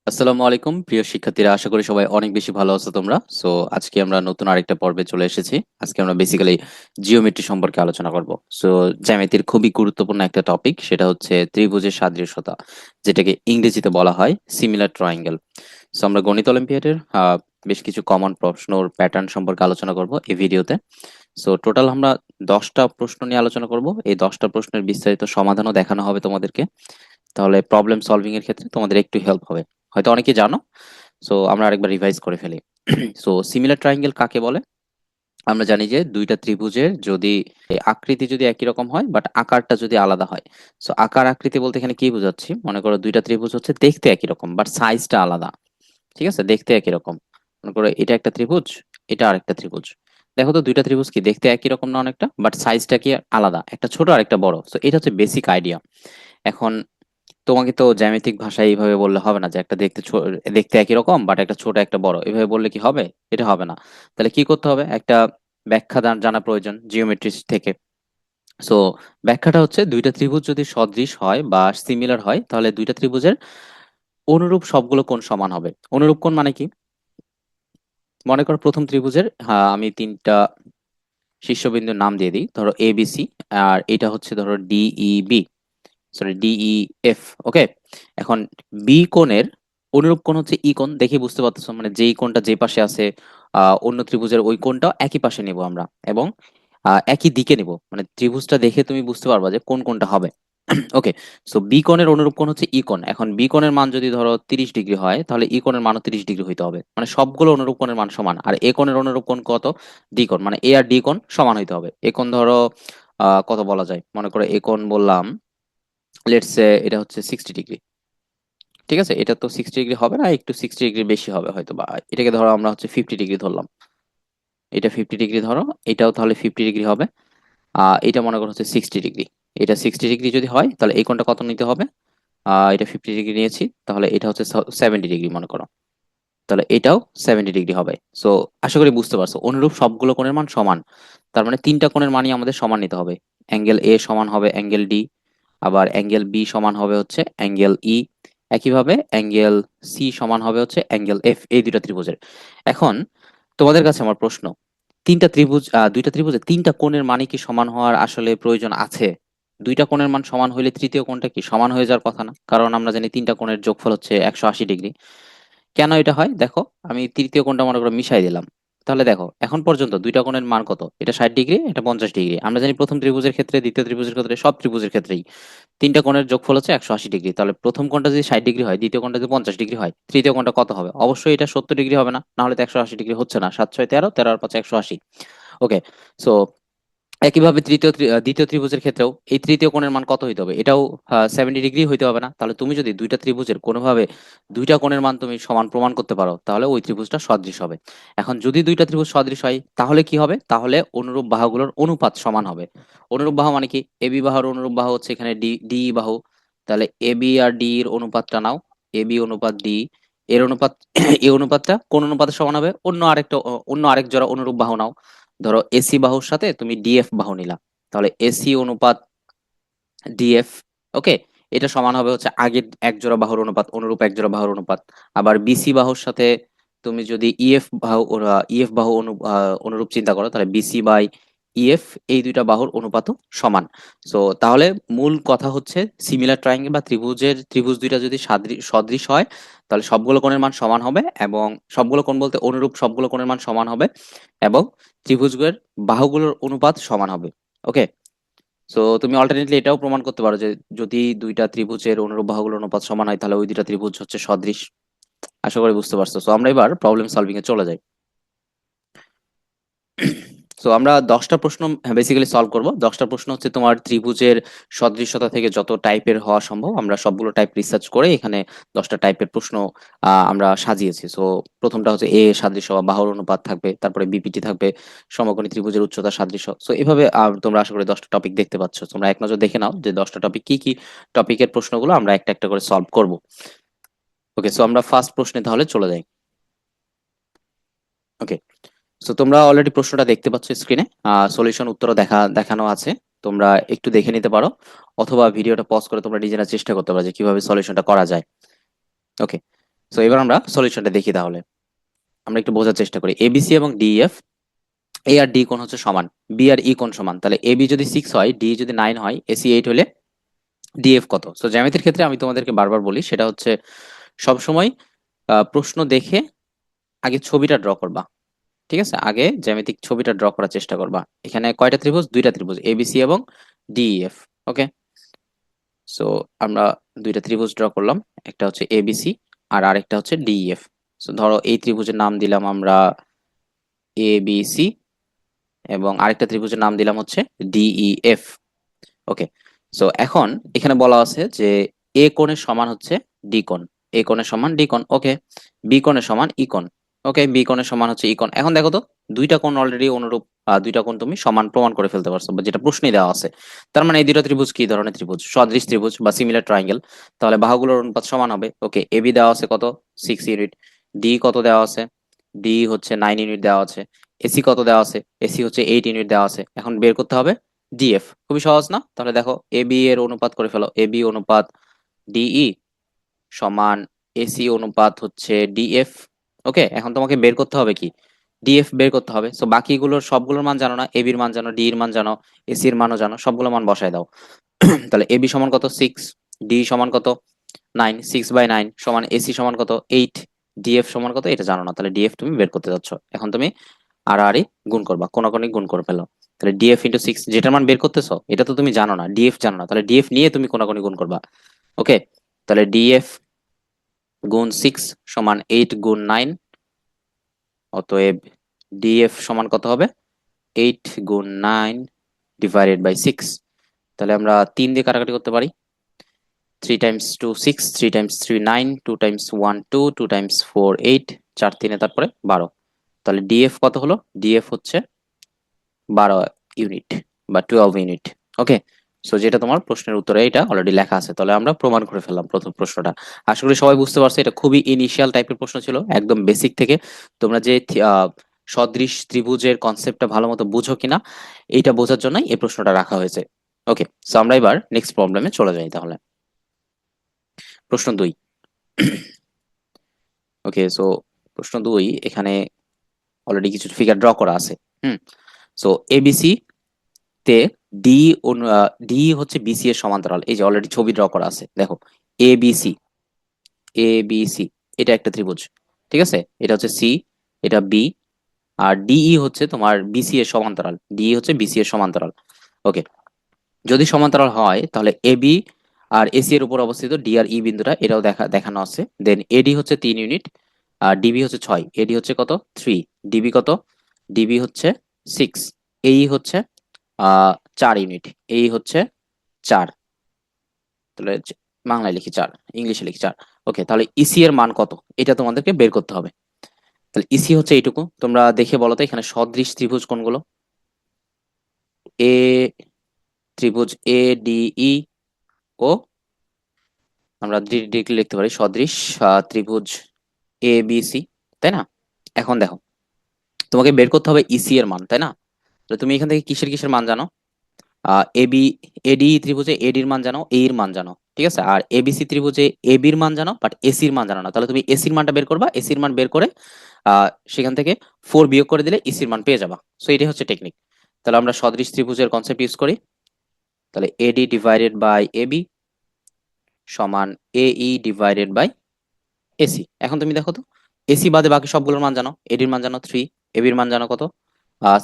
আসসালামু আলাইকুম প্রিয় শিক্ষার্থীরা, আশা করি সবাই অনেক বেশি ভালো আছো তোমরা। সো আজকে আমরা নতুন আরেকটা পর্বে চলে এসেছি। আজকে আমরা বেসিক্যালি জিওমেট্রি সম্পর্কে আলোচনা করব। সো জ্যামিতির খুবই গুরুত্বপূর্ণ একটা টপিক, সেটা হচ্ছে ত্রিভুজের সাদৃশ্যতা, যেটাকে ইংরেজিতে বলা হয় সিমিলার ট্রায়াঙ্গেল। সো আমরা গণিত অলিম্পিয়াডের বেশ কিছু কমন প্রশ্নর প্যাটার্ন সম্পর্কে আলোচনা করব এই ভিডিওতে। সো টোটাল আমরা 10টা প্রশ্ন নিয়ে আলোচনা করব। এই 10টা প্রশ্নের বিস্তারিত সমাধানও দেখানো হবে তোমাদেরকে। তাহলে প্রবলেম সলভিং এর ক্ষেত্রে তোমাদের একটু হেল্প হবে। হয়তো অনেকে জানো, সো আমরা আরেকবার রিভাইজ করে ফেলি। সো সিমিলার ট্রায়াঙ্গেল কাকে বলে? আমরা জানি যে দুইটা ত্রিভুজের যদি আকৃতি যদি একই রকম হয় বাট আকারটা যদি আলাদা হয়। সো আকার আকৃতি বলতে এখানে কি বোঝাচ্ছি, মনে করো দুইটা ত্রিভুজ হচ্ছে দেখতে একই রকম বাট সাইজটা আলাদা। ঠিক আছে, দেখতে একই রকম। মনে করো এটা একটা ত্রিভুজ, এটা আরেকটা ত্রিভুজ। দেখো তো দুইটা ত্রিভুজ কি দেখতে একই রকম না অনেকটা, বাট সাইজটা কি আলাদা, একটা ছোট আর একটা বড়। সো এটা হচ্ছে বেসিক আইডিয়া। এখন তোমাকে তো জ্যামিতিক ভাষায় এইভাবে বললে হবে না যে একটা দেখতে একই রকম বাট একটা ছোট একটা বড়, এভাবে বললে কি হবে? এটা হবে না। তাহলে কি করতে হবে? একটা ব্যাখ্যা জানা প্রয়োজন জিওমেট্রি থেকে। সো ব্যাখ্যাটা হচ্ছে দুইটা ত্রিভুজ যদি সদৃশ হয় বা সিমিলার হয়, তাহলে দুইটা ত্রিভুজের অনুরূপ সবগুলো কোণ সমান হবে। অনুরূপ কোণ মানে কি? মনে করো প্রথম ত্রিভুজের, আমি তিনটা শীর্ষবিন্দুর নাম দিয়ে দিই, ধরো এ বি সি। আর এটা হচ্ছে ধরো D E B, sorry D E F. Okay, এখন বি কোণের অনুরূপ কোণ হচ্ছে ই কোণ। দেখে বুঝতে পারতেছো, মানে যেই কোণটা যে পাশে আছে অন্য ত্রিভুজের ওই কোণটাও একই পাশে নিব আমরা, এবং একই দিকে নিব। মানে ত্রিভুজটা দেখে তুমি বুঝতে পারবা যে কোন কোণটা হবে। ওকে, সো বি কোণের অনুরূপ কোণ হচ্ছে ই কোণ। এখন বি কোণের মান যদি ধরো 30 ডিগ্রি হয়, তাহলে ই কোণের মানও 30 ডিগ্রি হইতে হবে। মানে সবগুলো অনুরূপ কোণের মান সমান। আর এ কোণের অনুরূপ কোণ কত? ডি কোণ। মানে এ আর ডি কোণ সমান হইতে হবে। এ কোণ ধরো কত বলা যায়, মনে করো এ কোণ বললাম, লেটস সে এটা হচ্ছে 60 ডিগ্রি। ঠিক আছে, এটা তো 60 ডিগ্রি হবে না, একটু 60 ডিগ্রি বেশি হবে হয়তো, বা এটাকে ধরো আমরা হচ্ছে 50 ডিগ্রি ধরলাম। এটা 50 ডিগ্রি ধরো, এটাও তাহলে 50 ডিগ্রি হবে। এটা মনে করো হচ্ছে 60 ডিগ্রি। এটা 60 ডিগ্রি যদি হয়, তাহলে এই কোণটা কত নিতে হবে? এটা 50 ডিগ্রি নিয়েছি, তাহলে এটা হচ্ছে 70 ডিগ্রি মনে করো। তাহলে এটাও 70 ডিগ্রি হবে। সো আশা করি বুঝতে পারছো, অনুরূপ সবগুলো কোণের মান সমান। তার মানে তিনটা কোণের মানই আমাদের সমান নিতে হবে। অ্যাঙ্গেল এ সমান হবে অ্যাঙ্গেল ডি, আবার অ্যাঙ্গেল বি সমান হবে হচ্ছে অ্যাঙ্গেল ই, একইভাবে অ্যাঙ্গেল সি সমান হবে হচ্ছে অ্যাঙ্গেল এফ, এই দুইটা ত্রিভুজের। এখন তোমাদের কাছে আমার প্রশ্ন, দুইটা ত্রিভুজে তিনটা কোণের মানে কি সমান হওয়ার আসলে প্রয়োজন আছে? দুইটা কোণের মান সমান হইলে তৃতীয় কোণটা কি সমান হয়ে যাওয়ার কথা না? কারণ আমরা জানি তিনটা কোণের যোগফল হচ্ছে 180 ডিগ্রি। কেন এটা হয় দেখো, আমি তৃতীয় কোণটা মনে করো মিশাই দিলাম। তাহলে দেখো এখন পর্যন্ত দুইটা কোণের মান কত, এটা 60 ডিগ্রি, এটা 50 ডিগ্রি। আমরা জানি প্রথম ত্রিভুজের ক্ষেত্রে, দ্বিতীয় ত্রিভুজের ক্ষেত্রে, সব ত্রিভুজের ক্ষেত্রেই তিনটা কোণের যোগফল হচ্ছে 180 ডিগ্রি। তাহলে প্রথম কোণটা যদি 60 ডিগ্রি হয়, দ্বিতীয় কোণটা যদি 50 ডিগ্রি হয়, তৃতীয় কোণটা কত হবে? অবশ্যই এটা 70 ডিগ্রি হবে না, না হলে তো 180 ডিগ্রি হচ্ছে না। 7 6 13, 13 আর 5 180। ওকে, সো একইভাবে দ্বিতীয় ত্রিভুজের ক্ষেত্রেও এই তৃতীয় কোণের মান কত হইতে হবে? এটাও 70 ডিগ্রি হইতে হবে না? তাহলে তুমি যদি দুইটা ত্রিভুজের কোনোভাবে দুইটা কোণের মান তুমি সমান প্রমাণ করতে পারো, তাহলে ওই ত্রিভুজটা সদৃশ হবে। এখন যদি দুইটা ত্রিভুজ সদৃশ হয়, তাহলে কি হবে? তাহলে অনুরূপ বাহুগুলোর অনুপাত সমান হবে। অনুরূপ বাহু মানে কি? এবি বাহুর অনুরূপ বাহু হচ্ছে এখানে ডি বাহু। তাহলে এবি আর ডি এর অনুপাতটা নাও, এবি অনুপাত ডি এর অনুপাত এই অনুপাতটা কোন অনুপাতের সমান হবে? অন্য আরেক জোড়া অনুরূপ বাহু নাও। ধরো এসি বাহুর সাথে তুমি ডিএফ বাহু নিলা, তাহলে এসি অনুপাত ডিএফ। ওকে, এটা সমান হবে হচ্ছে আগের এক জোড়া বাহুর অনুপাত, অনুরূপ এক জোড়া বাহুর অনুপাত। আবার বিসি বাহুর সাথে তুমি যদি ইএফ বাহু অনুরূপ চিন্তা করো, তাহলে বিসি বাই ইএফ, এই দুইটা বাহুর অনুপাতও সমান। সো তাহলে মূল কথা হচ্ছে সিমিলার ট্রায়াঙ্গেল বা ত্রিভুজ দুইটা যদি সদৃশ হয়, তাহলে সবগুলো কোণের মান সমান হবে, এবং সবগুলো কোণ বলতে অনুরূপ সবগুলো কোণের মান সমান হবে, এবং ত্রিভুজের বাহুগুলোর অনুপাত সমান হবে। ওকে, সো তুমি অল্টারনেটলি এটাও প্রমাণ করতে পারো যে যদি দুইটা ত্রিভুজের অনুরূপ বাহুগুলোর অনুপাত সমান হয়, তাহলে ওই দুইটা ত্রিভুজ হচ্ছে সদৃশ। আশা করি বুঝতে পারছো। সো আমরা এবার প্রবলেম সলভিং এ চলে যাই। তো আমরা 10টা প্রশ্ন বেসিক্যালি সলভ করব। 10টা প্রশ্ন হচ্ছে তোমার ত্রিভুজের সদৃশতা থেকে যত টাইপের হওয়া সম্ভব আমরা সবগুলো টাইপ রিসার্চ করে এখানে 10টা টাইপের প্রশ্ন আমরা সাজিয়েছি। সো প্রথমটা হচ্ছে এ সাদৃশ্য বা বাহুর অনুপাত থাকবে, তারপরে বিপিটি থাকবে, সমকোণী ত্রিভুজের উচ্চতা সাদৃশ্য। সো এভাবে তোমরা আশা করি 10টা টপিক দেখতে পাচ্ছ। তোমরা এক নজর দেখে নাও যে 10টা টপিক কি কি টপিকের প্রশ্নগুলো আমরা একটা একটা করে সলভ করব। ওকে, সো আমরা ফার্স্ট প্রশ্নে তাহলে চলে যাই। ওকে, সো তোমরা অলরেডি প্রশ্নটা দেখতে পাচ্ছ স্ক্রিনে, সলিউশন উত্তর দেখানো আছে। তোমরা একটু দেখে নিতে পারো, অথবা ভিডিওটা পজ করে তোমরা নিজেরা চেষ্টা করতে পারো যে কিভাবে সলিউশনটা করা যায়। ওকে, সো এবার আমরা সলিউশনটা দেখি তাহলে। আমরা একটু বোঝার চেষ্টা করি। এবিসি এবং ডিএফ, এ আর ডি কোণ হচ্ছে সমান, বি আর ই কোণ সমান, তাহলে এবি যদি 6 হয়, ডি যদি 9 হয়, এসি 8 হলে ডিএফ কত? সো জ্যামিতির ক্ষেত্রে আমি তোমাদেরকে বারবার বলি, সেটা হচ্ছে সবসময় প্রশ্ন দেখে আগে ছবিটা ড্র করবা। ঠিক আছে, আগে জ্যামিতিক ছবিটা ড্র করার চেষ্টা করবা। এখানে কয়টা ত্রিভুজ? দুইটা ত্রিভুজ, এবিসি এবং ডিইএফ। ওকে, সো আমরা দুইটা ত্রিভুজ ড্র করলাম, একটা হচ্ছে এবিসি আর আরেকটা হচ্ছে ডিইএফ। সো ধরো এই ত্রিভুজের নাম দিলাম আমরা এবিসি, এবং আরেকটা ত্রিভুজের নাম দিলাম হচ্ছে ডিইএফ। ওকে, সো এখন এখানে বলা আছে যে এ কোণের সমান হচ্ছে ডি কোণ, এ কোণের সমান ডি কোণ। ওকে, বি কোণের সমান ই কোণ। ওকে, বি কোণের সমান হচ্ছে ই কোণ। এখন দেখো তো, দুইটা কোণ অলরেডি অনুরূপ, দুইটা কোণ তুমি সমান প্রমাণ করে ফেলতে পারছো, বা যেটা প্রশ্নেই দেওয়া আছে। তার মানে এই দুটো ত্রিভুজ কি ধরনের ত্রিভুজ? সদৃশ ত্রিভুজ বা সিমিলার ট্রায়াঙ্গেল। তাহলে বাহুগুলোর অনুপাত সমান হবে। ওকে, এবি দেওয়া আছে কত? 6 ইউনিট। ডি কত দেওয়া আছে? ডি হচ্ছে 9 ইউনিট দেওয়া আছে। এসি কত দেওয়া আছে? এসি হচ্ছে 8 ইউনিট দেওয়া আছে। এখন বের করতে হবে ডিএফ। খুবই সহজ না? তাহলে দেখো, এবি এর অনুপাত করে ফেলো, এবি অনুপাত ডিই সমান এসি অনুপাত হচ্ছে ডিএফ। ওকে, এখন তোমাকে বের করতে হবে কি? ডিএফ বের করতে হবে। সো বাকিগুলোর সবগুলোর মান জানো না, এবির মান জানো, ডি এর মান জানো, এসি এর মানও জানো, সবগুলো মান বসায় দাও। তাহলে এবি সমান কত? 6। ডি সমান কত? 9। 6/9 সমান এসি সমান কত? 8। ডিএফ সমান কত? এটা জানো না, তাহলে ডিএফ তুমি বের করতে যাচ্ছ। এখন তুমি আড়াআড়ি গুণ করবা, কোনাকুনি গুণ করে ফেলো। তাহলে ডিএফ ইন্টু 6, যেটার মান বের করতেছো এটা তো তুমি জানো না, ডিএফ জানো না, তাহলে ডিএফ নিয়ে তুমি কোনাকুনি গুণ করবা। ওকে, তাহলে ডিএফ গুণ 6 সমান 8 গুণ 9, অতএব ডিএফ সমান কত হবে? 8 গুণ 9 ডিভাইডেড বাই 6। তাহলে আমরা 3 দিয়ে কাটাকাটি করতে পারি। 3 টাইমস 2 6, 3 টাইমস 3 9, 2 টাইমস 1 2, 2 টাইমস 4 8, 4 3 তারপরে 12। তাহলে ডিএফ কত হলো? ডিএফ হচ্ছে 12 ইউনিট বা 12 ইউনিট। ওকে, সো যেটা তোমার প্রশ্নের উত্তরে এটা অলরেডি লেখা আছে, তাহলে আমরা প্রমাণ করে ফেললাম প্রথম প্রশ্নটা। আশা করি সবাই বুঝতে পারছো, এটা খুবই ইনিশিয়াল টাইপের প্রশ্ন ছিল, একদম বেসিক থেকে। তোমরা যে সদৃশ ত্রিভুজের কনসেপ্টটা ভালো মতো বুঝো কিনা এইটা বোঝার জন্যই এই প্রশ্নটা রাখা হয়েছে। ওকে, সো আমরা এবার নেক্সট প্রবলেমে চলে যাই তাহলে। প্রশ্ন 2। ওকে, সো প্রশ্ন 2 এখানে অলরেডি কিছু ফিগার ড্র করা আছে। হুম, সো এবিসি তে ডি, ডি হচ্ছে বিসি এর সমান্তরাল। এই যে অলরেডি ছবি ড্র করা আছে, দেখো A B C, A B C এটা একটা ত্রিভুজ। ঠিক আছে, এটা হচ্ছে সি, এটা বি, আর ডিই হচ্ছে তোমার বিসি এর সমান্তরাল, ডিই হচ্ছে বিসি এর সমান্তরাল। ওকে, যদি সমান্তরাল হয় তাহলে এবি আর এসি এর উপর অবস্থিত ডি আর ই বিন্দুটা, এটাও দেখানো আছে। দেন এডি হচ্ছে 3 ইউনিট, আর ডিবি হচ্ছে 6। এডি হচ্ছে কত? 3। ডিবি কত? ডিবি হচ্ছে 6। এই হচ্ছে 4 ইউনিট, এই হচ্ছে 4। তাহলে বাংলায় লিখি 4, ইংলিশে লিখি 4। ওকে, তাহলে ইসি এর মান কত এটা তোমাদেরকে বের করতে হবে। তাহলে ইসি হচ্ছে এইটুকু। তোমরা দেখে বলো তো এখানে সদৃশ ত্রিভুজ কোনগুলো? এ ত্রিভুজ এ ডি ই, ও আমরা ডিরেক্টলি লিখতে পারি সদৃশ ত্রিভুজ এ বি সি, তাই না? এখন দেখো, তোমাকে বের করতে হবে ইসি এর মান, তাই না? তাহলে তুমি এখান থেকে কিসের কিসের মান জানো? এবি, এডি ত্রিভুজে এডির মান জানো, এ এর মান জানো, ঠিক আছে? আর এবিসি ত্রিভুজে এবির মান জানো, বাট এসির মান জানো না। তাহলে তুমি এসির মানটা বের করবা, এসির মান বের করে সেখান থেকে 4 বিয়োগ করে দিলে ইসির মান পেয়ে যাবা। সো এটাই হচ্ছে টেকনিক। তাহলে আমরা সদৃশ ত্রিভুজের কনসেপ্ট ইউজ করি। তাহলে এডি ডিভাইডেড বাই এবি সমান এই ডিভাইডেড বাই এসি। এখন তুমি দেখো তো, এসি বাদে বাকি সবগুলোর মান জানো। এডির মান জানো 3, এবির মান জানো কত?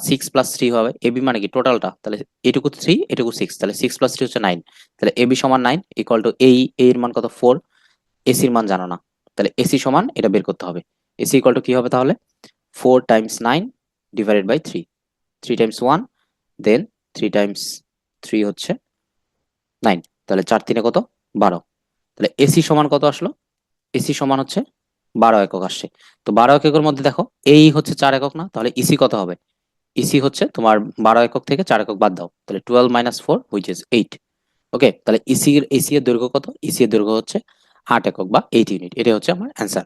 6 + 3 হবে। এবি মানে কি? টোটালটা। তাহলে এটুকু 3, এটুকু 6, তাহলে 6 + 3 হচ্ছে 9। তাহলে এবি সমান 9 ইকুয়াল টু এর মান কত? 4। এসির মান জানো না, তাহলে এসি সমান এটা বের করতে হবে। এসি ইকুয়াল টু কি হবে তাহলে? 4 times 9 divided by 3, 3 times 1, then 3 times 3 হচ্ছে 9। তাহলে 4 3 কত? 12। তাহলে এসি সমান কত আসলো? এসি সমান হচ্ছে 12 একক আসছে। তো 12 এককের মধ্যে দেখো এই হচ্ছে 4 একক না, তাহলে ইসি কত হবে? ইসি হচ্ছে তোমার 12 একক থেকে 4 একক বাদ দাও, তাহলে 12 - 4 হুইচ ইজ 8। ওকে, তাহলে ইসি এর দৈর্ঘ্য কত? ইসি এর দৈর্ঘ্য হচ্ছে 8 একক বা 8 ইউনিট। এটা হচ্ছে আমার অ্যান্সার।